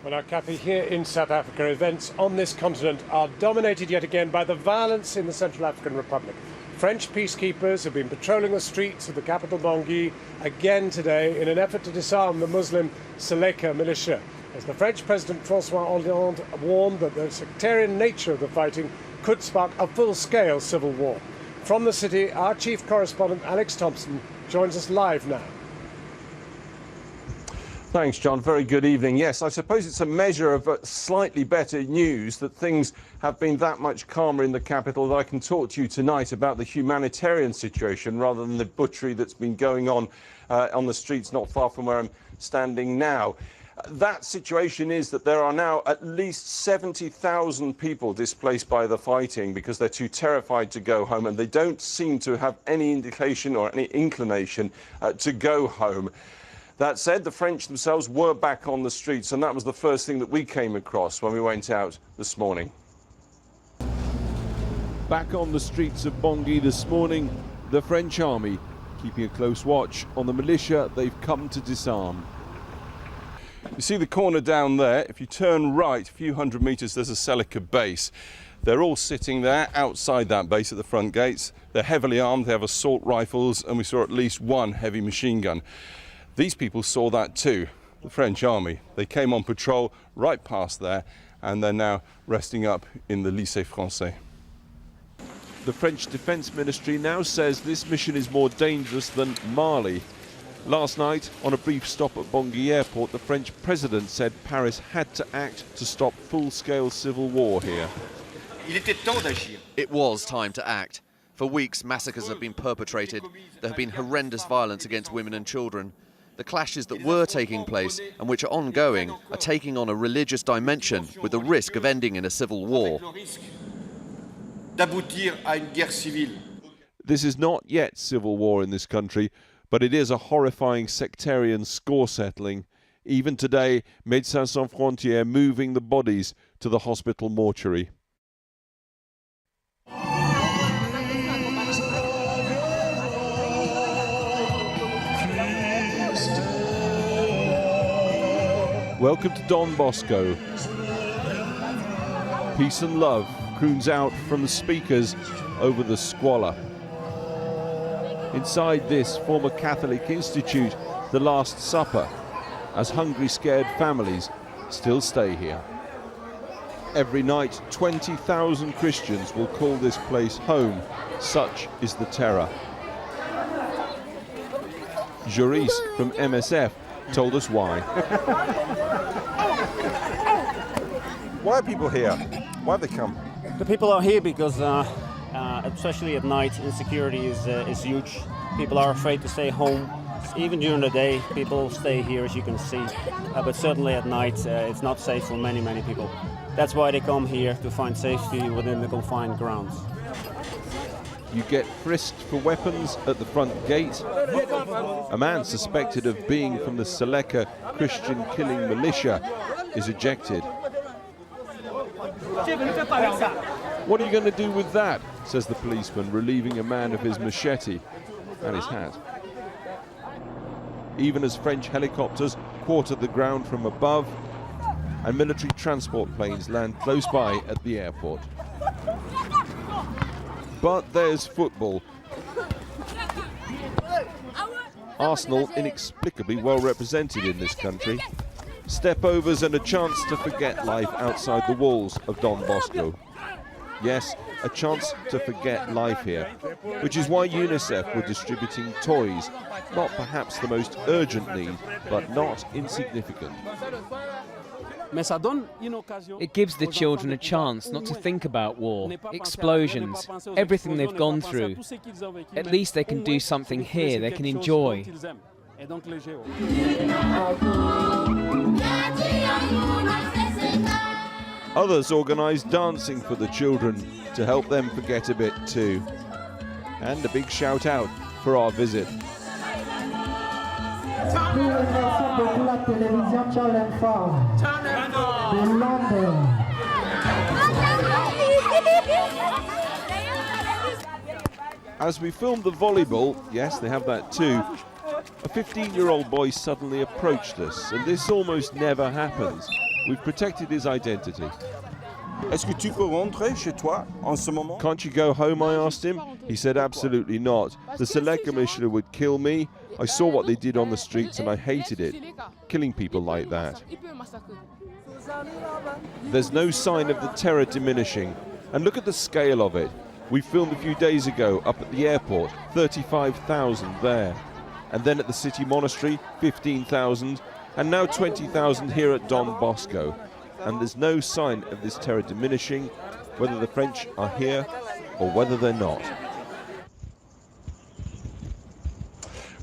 Well, now, Kathy, here in South Africa, events on this continent are dominated yet again by the violence in the Central African Republic. French peacekeepers have been patrolling the streets of the capital Bangui again today in an effort to disarm the Muslim Seleka militia, as the French President François Hollande warned that the sectarian nature of the fighting could spark a full-scale civil war. From the city, our chief correspondent Alex Thompson joins us live now. Thanks, John. Very good evening. Yes, I suppose it's a measure of slightly better news that things have been that much calmer in the capital that I can talk to you tonight about the humanitarian situation rather than the butchery that's been going on the streets not far from where I'm standing now. That situation is that there are now at least 70,000 people displaced by the fighting because they're too terrified to go home, and they don't seem to have any indication or any inclination to go home. That said, the French themselves were back on the streets, and that was the first thing that we came across when we went out this morning. Back on the streets of Bangui this morning, the French army keeping a close watch on the militia they've come to disarm. You see the corner down there? If you turn right a few hundred metres, there's a Seleka base. They're all sitting there outside that base at the front gates. They're heavily armed, they have assault rifles, and we saw at least one heavy machine gun. These people saw that too, the French army. They came on patrol right past there, and they're now resting up in the Lycée Français. The French Defence Ministry now says this mission is more dangerous than Mali. Last night, on a brief stop at Bangui Airport, the French president said Paris had to act to stop full-scale civil war here. It was time to act. For weeks, massacres have been perpetrated. There have been horrendous violence against women and children. The clashes that were taking place and which are ongoing are taking on a religious dimension with the risk of ending in a civil war. This is not yet civil war in this country, but it is a horrifying sectarian score settling. Even today, Médecins Sans Frontières moving the bodies to the hospital mortuary. Welcome to Don Bosco. Peace and love croons out from the speakers over the squalor. Inside this former Catholic institute, the Last Supper, as hungry, scared families still stay here. Every night, 20,000 Christians will call this place home. Such is the terror. Joris from MSF told us why. Why are people here? Why have they come? The people are here because, especially at night, insecurity is huge. People are afraid to stay home. Even during the day, people stay here, as you can see. But certainly at night, it's not safe for many, many people. That's why they come here, to find safety within the confined grounds. You get frisked for weapons at the front gate. A man suspected of being from the Seleka Christian killing militia is ejected. What are you going to do with that? Says the policeman, relieving a man of his machete and his hat. Even as French helicopters quarter the ground from above and military transport planes land close by at the airport. But there's football. Arsenal inexplicably well represented in this country. Stepovers and a chance to forget life outside the walls of Don Bosco. Yes, a chance to forget life here, which is why UNICEF were distributing toys, not perhaps the most urgent need, but not insignificant. It gives the children a chance not to think about war, explosions, everything they've gone through. At least they can do something here they can enjoy. Others organise dancing for the children to help them forget a bit too. And a big shout out for our visit. As we filmed the volleyball, yes, they have that too, a 15-year-old boy suddenly approached us, and this almost never happens. We've protected his identity. Est-ce que tu peux rentrer chez toi en ce moment? Can't you go home, I asked him. He said absolutely not. The Seleka militia would kill me. I saw what they did on the streets and I hated it. Killing people like that. There's no sign of the terror diminishing. And look at the scale of it. We filmed a few days ago up at the airport, 35,000 there. And then at the city monastery, 15,000. And now 20,000 here at Don Bosco. And there's no sign of this terror diminishing, whether the French are here or whether they're not.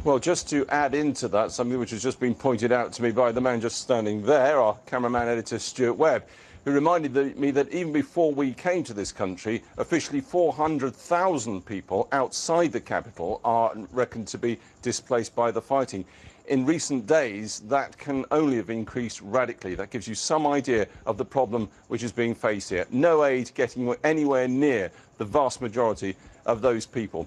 Well, just to add into that, something which has just been pointed out to me by the man just standing there, our cameraman editor Stuart Webb, who reminded me that even before we came to this country, officially 400,000 people outside the capital are reckoned to be displaced by the fighting. In recent days, that can only have increased radically. That gives you some idea of the problem which is being faced here. No aid getting anywhere near the vast majority of those people.